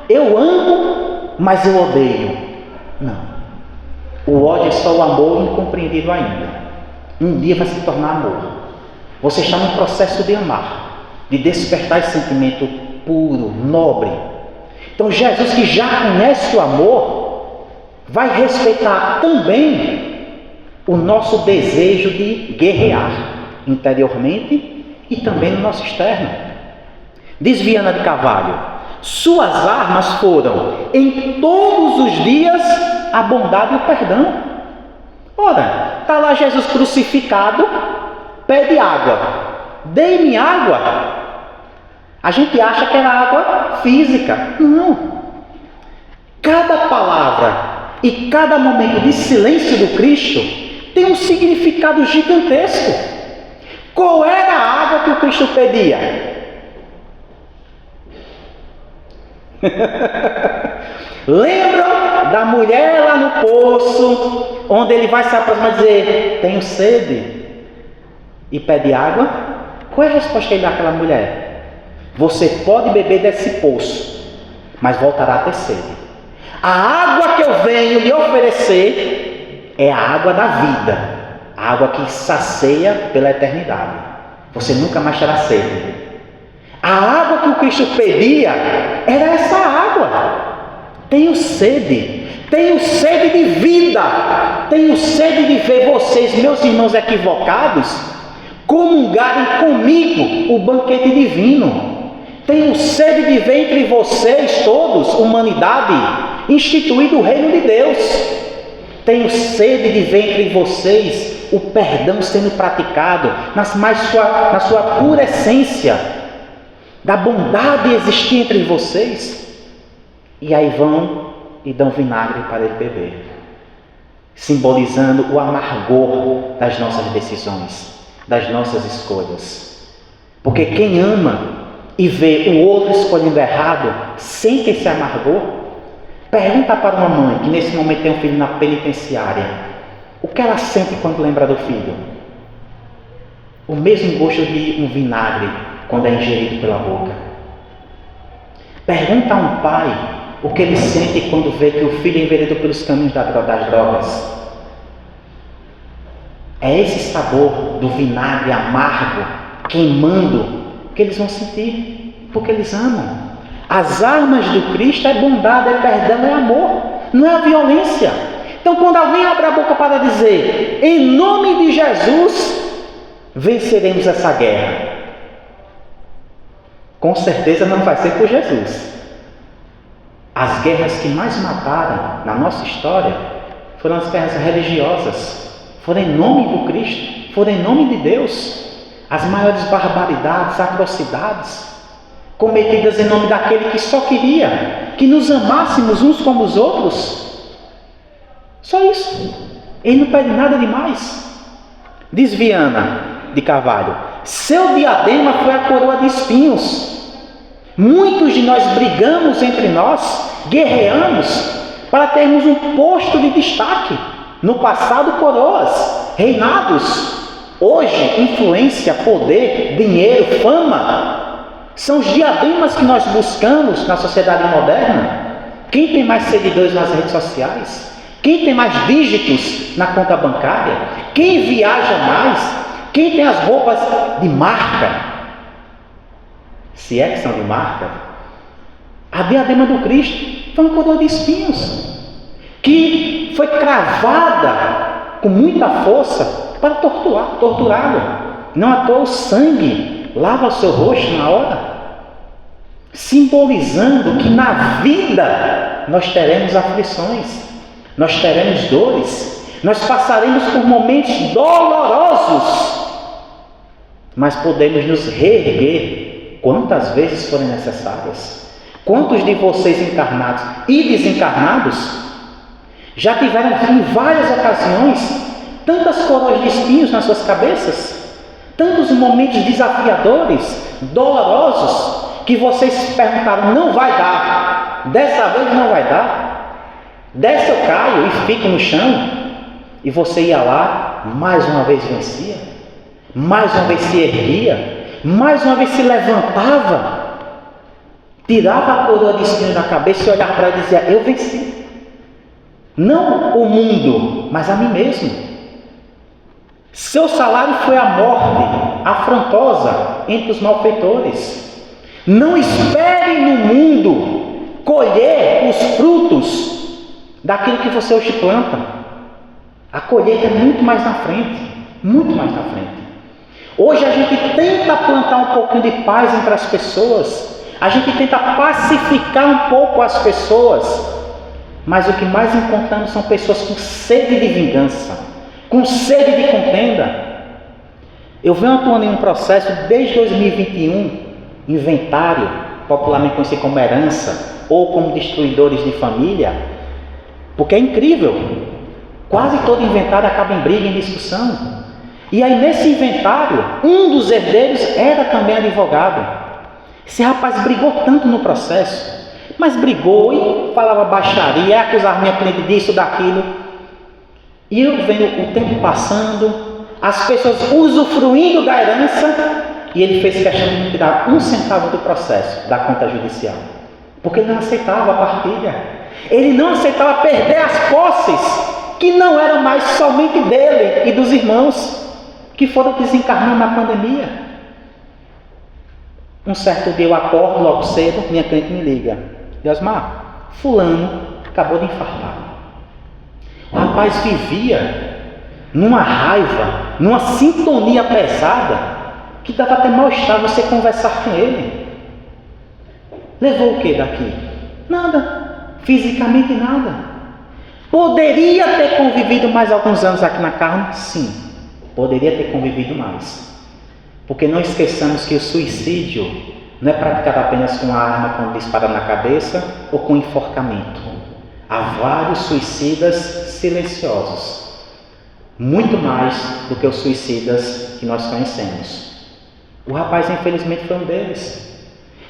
[SPEAKER 5] eu amo, mas eu odeio. Não. O ódio é só o amor incompreendido ainda. Um dia vai se tornar amor. Você está num processo de amar, de despertar esse sentimento puro, nobre. Então Jesus, que já conhece o amor, vai respeitar também o nosso desejo de guerrear interiormente e também no nosso externo. Diz Viana de Carvalho: suas armas foram em todos os dias a bondade e o perdão. Ora, está lá Jesus crucificado, pede água. Dê-me água. A gente acha que era água física. Não. Cada palavra e cada momento de silêncio do Cristo tem um significado gigantesco. Qual era a água que o Cristo pedia? Lembram da mulher lá no poço, onde ele vai se aproximar e dizer: tenho sede, e pede água? Qual é a resposta que ele dá àquela mulher? Você pode beber desse poço, mas voltará a ter sede. A água que eu venho lhe oferecer é a água da vida, a água que sacia pela eternidade. Você nunca mais terá sede. A água que o Cristo pedia era essa água. Tenho sede de vida, tenho sede de ver vocês, meus irmãos equivocados, comungarem comigo o banquete divino. Tenho sede de ver entre vocês todos, humanidade, instituído o reino de Deus. Tenho sede de ver entre vocês o perdão sendo praticado na sua pura essência, da bondade existir entre vocês. E aí vão e dão vinagre para ele beber, simbolizando o amargor das nossas decisões, das nossas escolhas. Porque quem ama e vê o outro escolhendo errado, sente esse amargor. Pergunta para uma mãe que nesse momento tem um filho na penitenciária, o que ela sente quando lembra do filho? O mesmo gosto de um vinagre quando é ingerido pela boca. Pergunta a um pai o que ele sente quando vê que o filho é enveredou pelos caminhos das drogas. É esse sabor do vinagre amargo, queimando, que eles vão sentir, porque eles amam. As armas do Cristo é bondade, é perdão, é amor, não é a violência. Então, quando alguém abre a boca para dizer, em nome de Jesus, venceremos essa guerra, com certeza não vai ser por Jesus. As guerras que mais mataram na nossa história foram as guerras religiosas, foram em nome do Cristo, foram em nome de Deus. As maiores barbaridades, atrocidades, cometidas em nome daquele que só queria que nos amássemos uns como os outros. Só isso. Ele não pede nada demais. Diz Viana de Carvalho, seu diadema foi a coroa de espinhos. Muitos de nós brigamos entre nós, guerreamos, para termos um posto de destaque. No passado, coroas, reinados. Hoje, influência, poder, dinheiro, fama, são os diademas que nós buscamos na sociedade moderna. Quem tem mais seguidores nas redes sociais? Quem tem mais dígitos na conta bancária? Quem viaja mais? Quem tem as roupas de marca? Se é que são de marca. A diadema do Cristo foi uma coroa de espinhos, que foi cravada com muita força para torturá-lo. Não à toa o sangue lava o seu rosto na hora, simbolizando que na vida nós teremos aflições, nós teremos dores, nós passaremos por momentos dolorosos, mas podemos nos reerguer quantas vezes forem necessárias. Quantos de vocês encarnados e desencarnados já tiveram em várias ocasiões tantas coroas de espinhos nas suas cabeças, tantos momentos desafiadores, dolorosos, que vocês perguntaram, não vai dar, dessa vez não vai dar, dessa eu caio e fico no chão, e você ia lá, mais uma vez vencia, mais uma vez se erguia, mais uma vez se levantava, tirava a coroa de espinho da cabeça e olhava para ela e dizia, eu venci. Não o mundo, mas a mim mesmo. Seu salário foi a morte afrontosa entre os malfeitores. Não espere no mundo colher os frutos daquilo que você hoje planta. A colheita é muito mais na frente, muito mais na frente. Hoje a gente tenta plantar um pouquinho de paz entre as pessoas, a gente tenta pacificar um pouco as pessoas, mas o que mais encontramos são pessoas com sede de vingança, com sede de contenda. Eu venho atuando em um processo desde 2021, inventário, popularmente conhecido como herança, ou como destruidores de família, porque é incrível, quase todo inventário acaba em briga, em discussão. E aí nesse inventário, um dos herdeiros era também advogado. Esse rapaz brigou tanto no processo, mas brigou e falava baixaria, acusava minha cliente disso, daquilo. E eu vendo o tempo passando, as pessoas usufruindo da herança, e ele fez questão de não tirar 1 centavo do processo, da conta judicial. Porque ele não aceitava a partilha. Ele não aceitava perder as posses, que não eram mais somente dele e dos irmãos, que foram desencarnando na pandemia. Um certo dia eu acordo logo cedo, minha cliente me liga. Diosmar, fulano acabou de infartar. O rapaz vivia numa raiva, numa sintonia pesada, que dava até mal-estar você conversar com ele. Levou o que daqui? Nada, fisicamente nada. Poderia ter convivido mais alguns anos aqui na carne? Sim, poderia ter convivido mais. Porque não esqueçamos que o suicídio não é praticada apenas com a arma quando dispara na cabeça ou com enforcamento. Há vários suicidas silenciosos, muito mais do que os suicidas que nós conhecemos. O rapaz, infelizmente, foi um deles.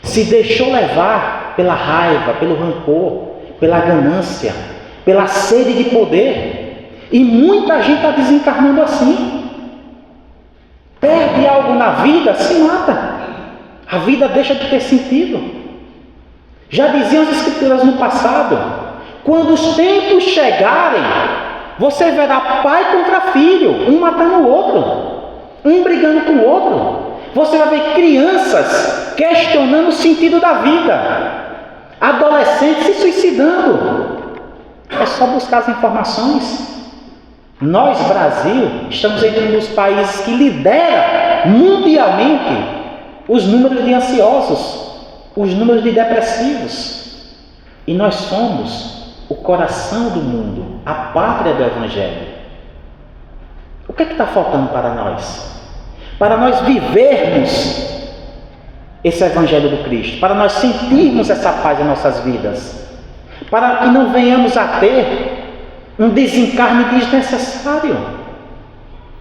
[SPEAKER 5] Se deixou levar pela raiva, pelo rancor, pela ganância, pela sede de poder. E muita gente está desencarnando assim. Perde algo na vida, se mata. A vida deixa de ter sentido. Já diziam as Escrituras no passado: quando os tempos chegarem, você verá pai contra filho, um matando o outro, um brigando com o outro. Você vai ver crianças questionando o sentido da vida, adolescentes se suicidando. É só buscar as informações. Nós, Brasil, estamos entre um dos países que lidera mundialmente os números de ansiosos, os números de depressivos. E nós somos o coração do mundo, a pátria do Evangelho. O que está faltando para nós? Para nós vivermos esse Evangelho do Cristo, para nós sentirmos essa paz em nossas vidas, para que não venhamos a ter um desencarne desnecessário,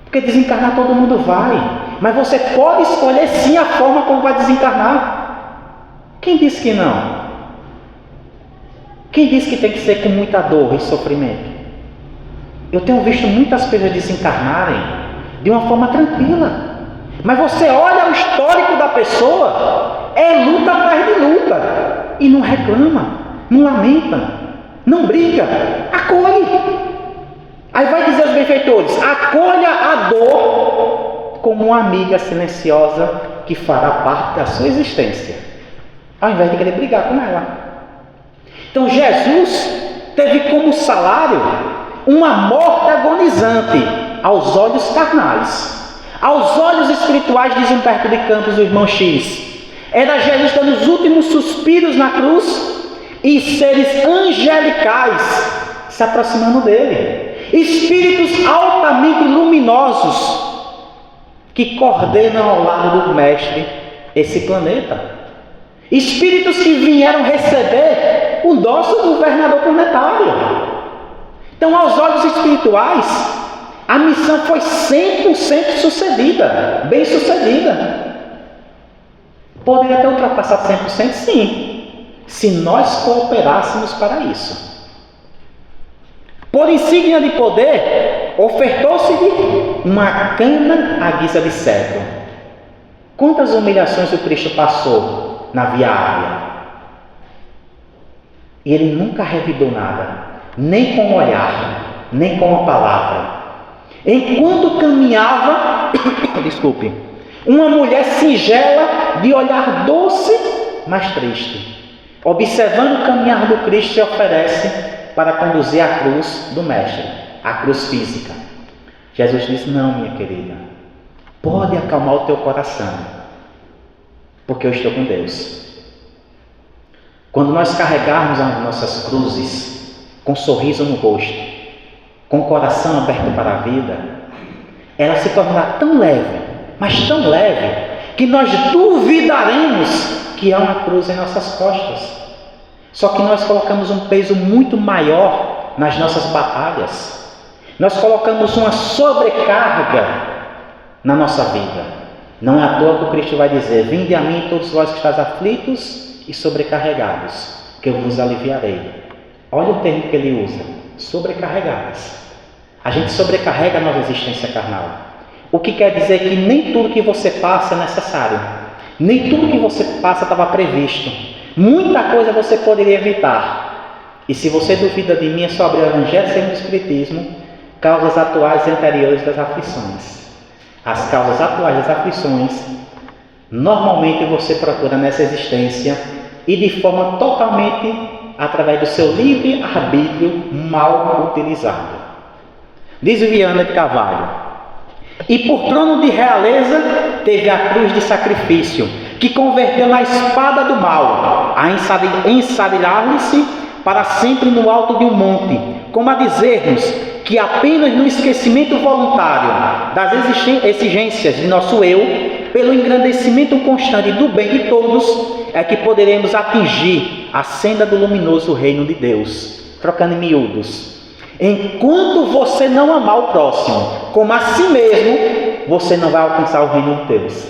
[SPEAKER 5] porque desencarnar todo mundo vai, mas você pode escolher sim a forma como vai desencarnar. Quem disse que não? Quem disse que tem que ser com muita dor e sofrimento? Eu tenho visto muitas pessoas desencarnarem de uma forma tranquila. Mas você olha o histórico da pessoa, é luta atrás de luta, e não reclama, não lamenta, não briga, acolhe. Aí vai dizer aos benfeitores: acolha a dor como uma amiga silenciosa que fará parte da sua existência, ao invés de querer brigar com ela. Então Jesus teve como salário uma morte agonizante aos olhos carnais. Aos olhos espirituais, diz Humberto de Campos, o irmão X, era Jesus dando os últimos suspiros na cruz e seres angelicais se aproximando dele. Espíritos altamente luminosos que coordenam ao lado do Mestre esse planeta. Espíritos que vieram receber o nosso governador planetário. Então, aos olhos espirituais, a missão foi 100% sucedida, bem sucedida. Poderia ter ultrapassado 100%? Sim, se nós cooperássemos para isso. Por insígnia de poder, ofertou-se-lhe uma cana à guisa de cedro. Quantas humilhações o Cristo passou na Via Áurea? E ele nunca revidou nada, nem com o olhar, nem com a palavra. Enquanto caminhava, uma mulher singela de olhar doce, mas triste, observando o caminhar do Cristo, se oferece para conduzir a cruz do Mestre, a cruz física. Jesus disse: não, minha querida, pode acalmar o teu coração, porque eu estou com Deus. Quando nós carregarmos as nossas cruzes com um sorriso no rosto, com o coração aberto para a vida, ela se tornará tão leve, mas tão leve, que nós duvidaremos que há uma cruz em nossas costas. Só que nós colocamos um peso muito maior nas nossas batalhas. Nós colocamos uma sobrecarga na nossa vida. Não é à toa que o Cristo vai dizer: vinde a mim todos vós que estáis aflitos e sobrecarregados, que eu vos aliviarei. Olha o termo que ele usa: sobrecarregadas. A gente sobrecarrega a nossa existência carnal. O que quer dizer que nem tudo que você passa é necessário. Nem tudo que você passa estava previsto. Muita coisa você poderia evitar. E se você duvida de mim, é só abrir o Evangelho segundo o Espiritismo, causas atuais e anteriores das aflições. As causas atuais das aflições, normalmente você procura nessa existência e de forma totalmente através do seu livre arbítrio mal utilizado. Diz Viana de Carvalho: e por trono de realeza teve a cruz de sacrifício, que converteu na espada do mal, a ensarilhar-se para sempre no alto de um monte, como a dizer-nos que apenas no esquecimento voluntário das exigências de nosso eu, pelo engrandecimento constante do bem de todos, é que poderemos atingir a senda do luminoso reino de Deus. Trocando em miúdos. Enquanto você não amar o próximo como a si mesmo, você não vai alcançar o reino de Deus.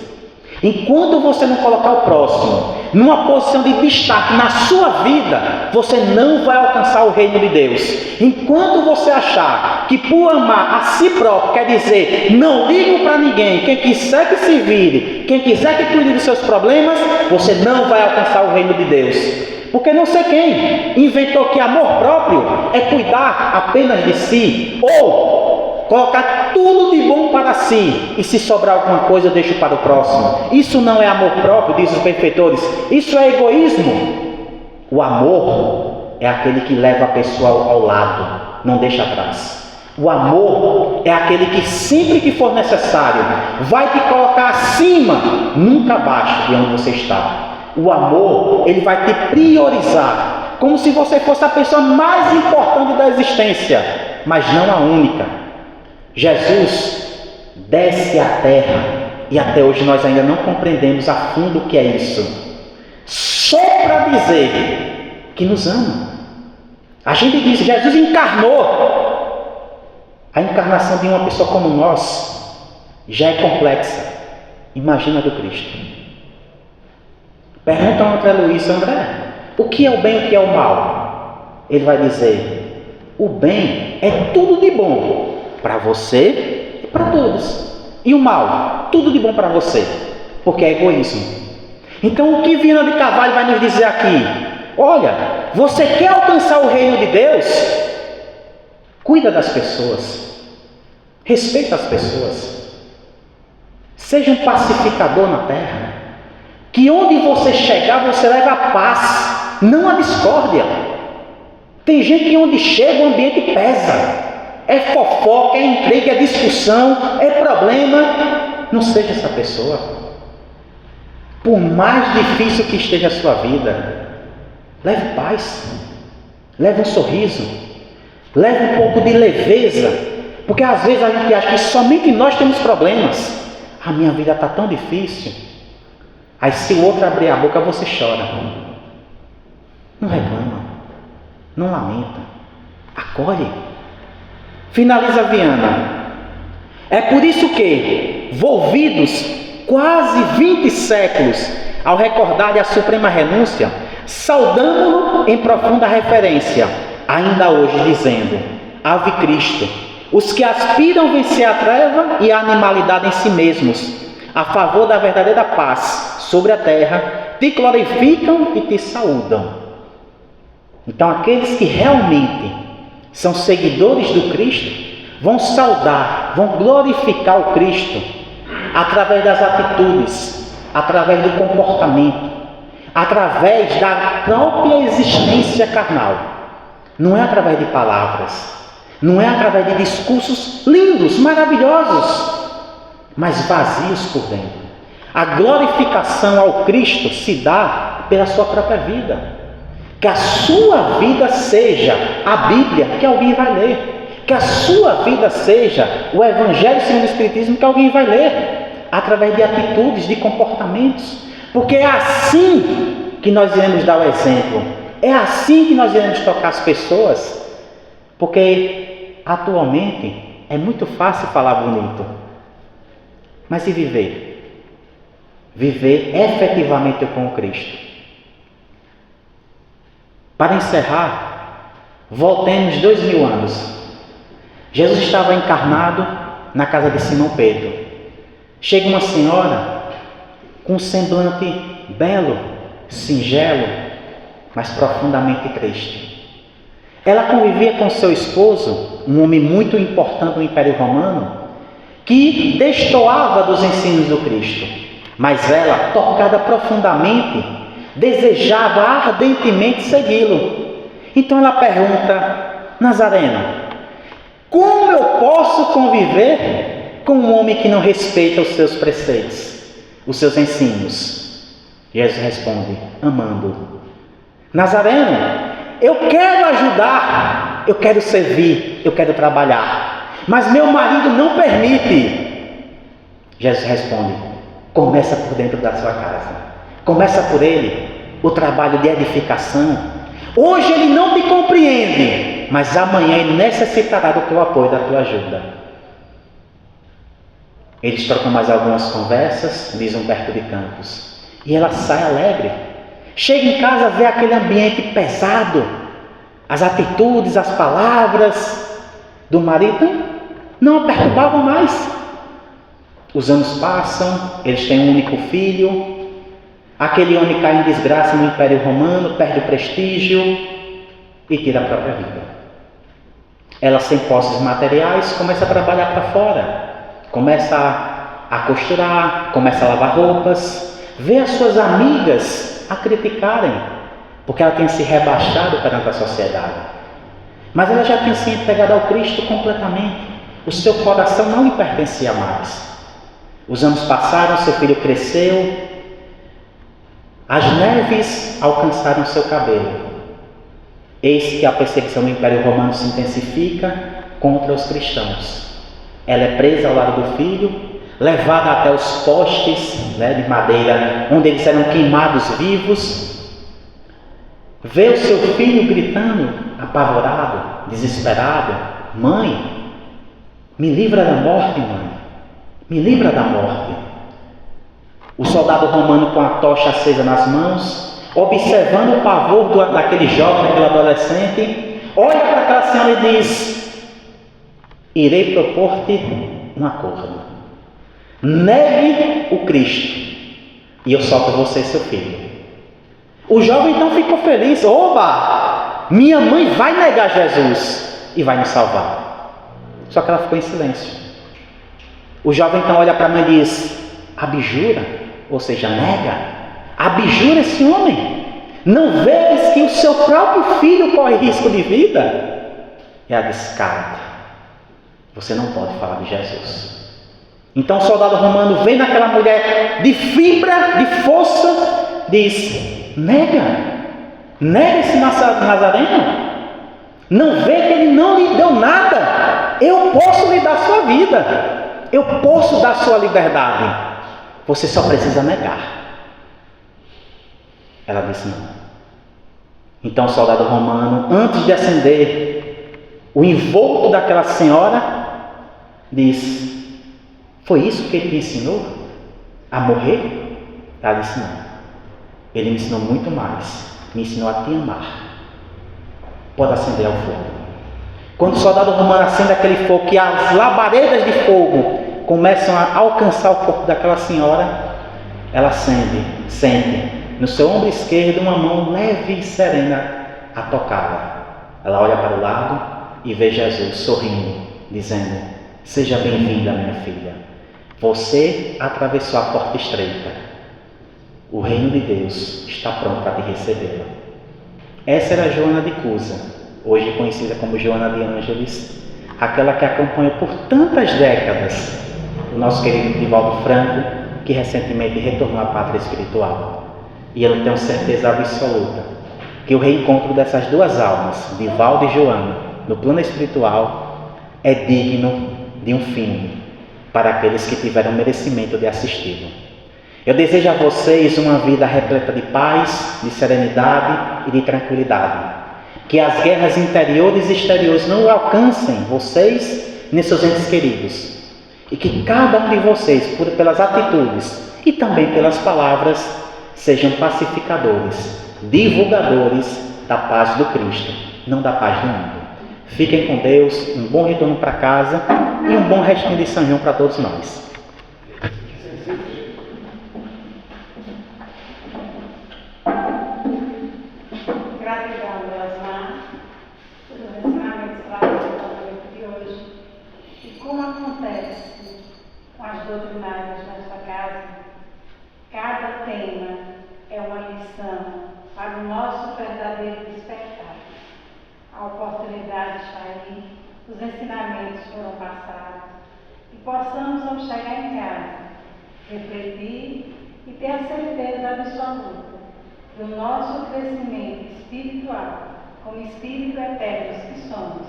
[SPEAKER 5] Enquanto você não colocar o próximo numa posição de destaque na sua vida, você não vai alcançar o reino de Deus. Enquanto você achar que por amar a si próprio quer dizer não ligo para ninguém, quem quiser que se vire, quem quiser que cuide dos seus problemas, você não vai alcançar o reino de Deus. Porque não sei quem inventou que amor próprio é cuidar apenas de si, ou colocar tudo de bom para si, e se sobrar alguma coisa eu deixo para o próximo. Isso não é amor próprio, diz os benfeitores, isso é egoísmo. O amor é aquele que leva a pessoa ao lado, não deixa atrás. O amor é aquele que sempre que for necessário vai te colocar acima, nunca abaixo de onde você está. O amor, ele vai te priorizar, como se você fosse a pessoa mais importante da existência, mas não a única. Jesus desce à terra, e até hoje nós ainda não compreendemos a fundo o que é isso, só para dizer que nos ama. A gente diz, Jesus encarnou. A encarnação de uma pessoa como nós já é complexa. Imagina a do Cristo. Pergunta ao André Luiz: André, o que é o bem e o que é o mal? Ele vai dizer: o bem é tudo de bom para você e para todos. E o mal, tudo de bom para você, porque é egoísmo. Então o que Viana de Carvalho vai nos dizer aqui? Olha, você quer alcançar o reino de Deus? Cuida das pessoas, respeita as pessoas, seja um pacificador na terra, que onde você chegar você leva a paz, não a discórdia. Tem gente que onde chega o ambiente pesa, é fofoca, é intriga, é discussão, é problema. Não seja essa pessoa. Por mais difícil que esteja a sua vida, leve paz, leve um sorriso, leve um pouco de leveza, porque às vezes a gente acha que somente nós temos problemas. A minha vida está tão difícil. Aí se o outro abrir a boca, você chora. Não reclama, não lamenta, acolhe. Finaliza Viana. É por isso que, volvidos quase 20 séculos ao recordar a suprema renúncia, saudamo-lo em profunda referência, ainda hoje dizendo: Ave Cristo, os que aspiram vencer a treva e a animalidade em si mesmos, a favor da verdadeira paz sobre a terra, te glorificam e te saúdam. Então aqueles que realmente são seguidores do Cristo vão saudar, vão glorificar o Cristo através das atitudes, através do comportamento, através da própria existência carnal. Não é através de palavras, não é através de discursos lindos, maravilhosos, mas vazios por dentro. A glorificação ao Cristo se dá pela sua própria vida. Que a sua vida seja a Bíblia que alguém vai ler. Que a sua vida seja o Evangelho segundo o Espiritismo que alguém vai ler. Através de atitudes, de comportamentos. Porque é assim que nós iremos dar o exemplo. É assim que nós iremos tocar as pessoas. Porque atualmente é muito fácil falar bonito. Mas e viver? Viver efetivamente com o Cristo. Para encerrar, voltemos 2000 anos. Jesus estava encarnado na casa de Simão Pedro. Chega uma senhora com um semblante belo, singelo, mas profundamente triste. Ela convivia com seu esposo, um homem muito importante do Império Romano, que destoava dos ensinos do Cristo, mas ela, tocada profundamente, desejava ardentemente segui-lo. Então ela pergunta: Nazareno, como eu posso conviver com um homem que não respeita os seus preceitos, os seus ensinos? Jesus responde: amando. Nazareno, eu quero ajudar, eu quero servir, eu quero trabalhar, mas meu marido não permite. Jesus responde: Começa por dentro da sua casa. Começa por ele o trabalho de edificação. Hoje ele não te compreende, mas amanhã ele necessitará do teu apoio, da tua ajuda. Eles trocam mais algumas conversas, diz Humberto de Campos, e ela sai alegre. Chega em casa, vê aquele ambiente pesado, as atitudes, as palavras do marido não a perturbavam mais. Os anos passam, eles têm um único filho. Aquele homem cai em desgraça no Império Romano, perde o prestígio e tira a própria vida. Ela, sem posses materiais, começa a trabalhar para fora, começa a costurar, começa a lavar roupas, vê as suas amigas a criticarem, porque ela tem se rebaixado perante a sociedade. Mas ela já tinha se entregado ao Cristo completamente. O seu coração não lhe pertencia mais. Os anos passaram, seu filho cresceu, as neves alcançaram seu cabelo. Eis que a perseguição do Império Romano se intensifica contra os cristãos. Ela é presa ao lado do filho, levada até os postes de madeira, onde eles eram queimados vivos. Vê o seu filho gritando, apavorado, desesperado: mãe, me livra da morte, mãe, me livra da morte. O soldado romano, com a tocha acesa nas mãos, observando o pavor daquele jovem, daquele adolescente, olha para aquela senhora e diz: irei propor-te um acordo. Negue o Cristo e eu solto você e seu filho. O jovem então ficou feliz: oba, minha mãe vai negar Jesus e vai nos salvar. Só que ela ficou em silêncio. O jovem então olha para a mãe e diz: abjura, ou seja, nega, abjura esse homem. Não vês que o seu próprio filho corre risco de vida? E ela diz: calma, você não pode falar de Jesus. Então o soldado romano vem naquela mulher de fibra, de força, diz: nega esse Nazareno. Não vê que ele não lhe deu nada? Eu posso lhe dar sua vida, eu posso dar sua liberdade, você só precisa negar. Ela disse: não. Então o soldado romano, antes de acender o envolto daquela senhora, diz: foi isso que ele te ensinou? A morrer? Ela disse: não. Ele me ensinou muito mais. Me ensinou a te amar. Pode acender ao fogo. Quando o soldado romano acende aquele fogo, que as labaredas de fogo começam a alcançar o corpo daquela senhora, ela sente no seu ombro esquerdo uma mão leve e serena a tocá-la. Ela olha para o lado e vê Jesus sorrindo, dizendo: seja bem-vinda, minha filha. Você atravessou a porta estreita. O reino de Deus está pronto para te recebê-la. Essa era Joana de Cusa, hoje conhecida como Joana de Ângeles, aquela que acompanhou por tantas décadas o nosso querido Divaldo Franco, que recentemente retornou à pátria espiritual. E eu tenho certeza absoluta que o reencontro dessas duas almas, Divaldo e Joana, no plano espiritual, é digno de um filme para aqueles que tiveram merecimento de assisti-lo. Eu desejo a vocês uma vida repleta de paz, de serenidade e de tranquilidade. Que as guerras interiores e exteriores não alcancem vocês nem seus entes queridos. E que cada um de vocês, pelas atitudes e também pelas palavras, sejam pacificadores, divulgadores da paz do Cristo, não da paz do mundo. Fiquem com Deus, um bom retorno para casa e um bom restinho de São João para todos nós.
[SPEAKER 1] Gratidão, Deusmar, pelos ensinamentos trazendo de hoje. E como acontece com as doutrinárias nesta casa, cada tema é uma lição para o nosso verdadeiro despertar. A oportunidade está aí, os ensinamentos foram passados e possamos, ao chegar em casa, refletir e ter a certeza absoluta do nosso crescimento espiritual, como espírito eternos que somos,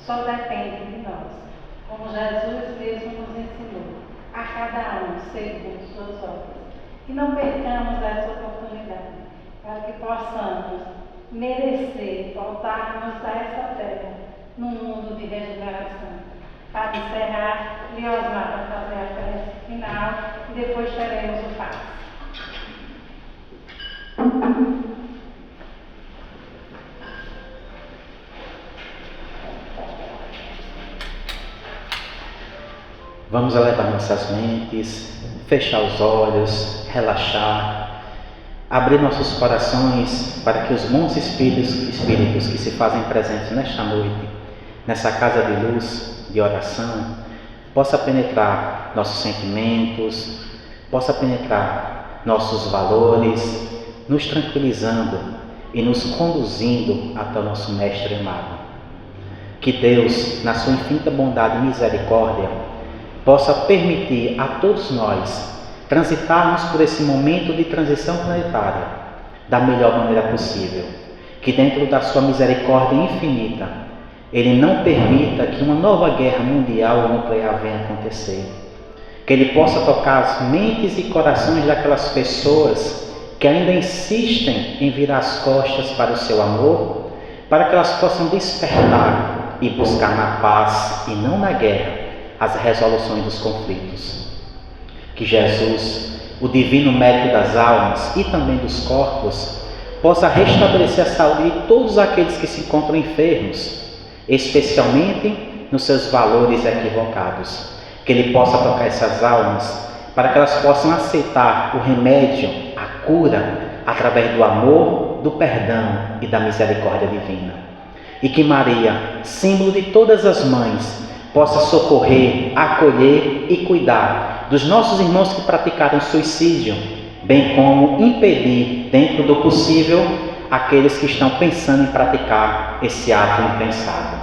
[SPEAKER 1] só depende de nós, como Jesus mesmo nos ensinou, a cada um segundo suas obras. Que não percamos essa oportunidade, para que possamos merecer voltarmos a essa terra, num mundo de regeneração. Para encerrar, Liosmar vai fazer a prece final e depois teremos o passe.
[SPEAKER 5] Vamos elevar nossas mentes, fechar os olhos, relaxar, abrir nossos corações para que os bons espíritos que se fazem presentes nesta noite, nessa casa de luz, de oração, possa penetrar nossos sentimentos, possa penetrar nossos valores, nos tranquilizando e nos conduzindo até o nosso Mestre amado. Que Deus, na sua infinita bondade e misericórdia, possa permitir a todos nós transitarmos por esse momento de transição planetária da melhor maneira possível. Que dentro da sua misericórdia infinita, Ele não permita que uma nova guerra mundial ou nuclear venha acontecer. Que Ele possa tocar as mentes e corações daquelas pessoas que ainda insistem em virar as costas para o seu amor, para que elas possam despertar e buscar na paz e não na guerra as resoluções dos conflitos. Que Jesus, o divino médico das almas e também dos corpos, possa restabelecer a saúde de todos aqueles que se encontram enfermos, especialmente nos seus valores equivocados. Que Ele possa tocar essas almas para que elas possam aceitar o remédio, a cura, através do amor, do perdão e da misericórdia divina. E que Maria, símbolo de todas as mães, possa socorrer, acolher e cuidar dos nossos irmãos que praticaram suicídio, bem como impedir, dentro do possível, aqueles que estão pensando em praticar esse ato impensado.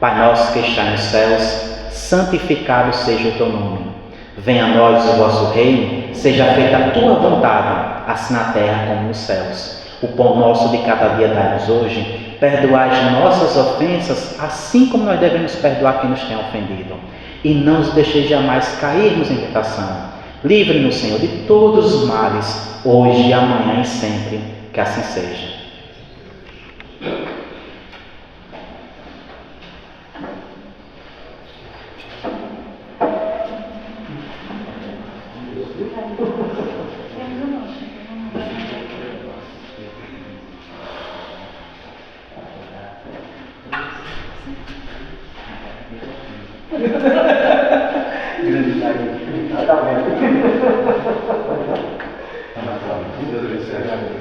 [SPEAKER 5] Pai nosso que está nos céus, santificado seja o teu nome. Venha a nós o vosso reino, seja feita a tua vontade, assim na terra como nos céus. O pão nosso de cada dia dai-nos hoje. Perdoai as nossas ofensas, assim como nós devemos perdoar quem nos tem ofendido. E não nos deixeis jamais cairmos em tentação. Livre-nos, Senhor, de todos os males, hoje e amanhã e sempre. Que assim seja.
[SPEAKER 6] Ha ha ha ha!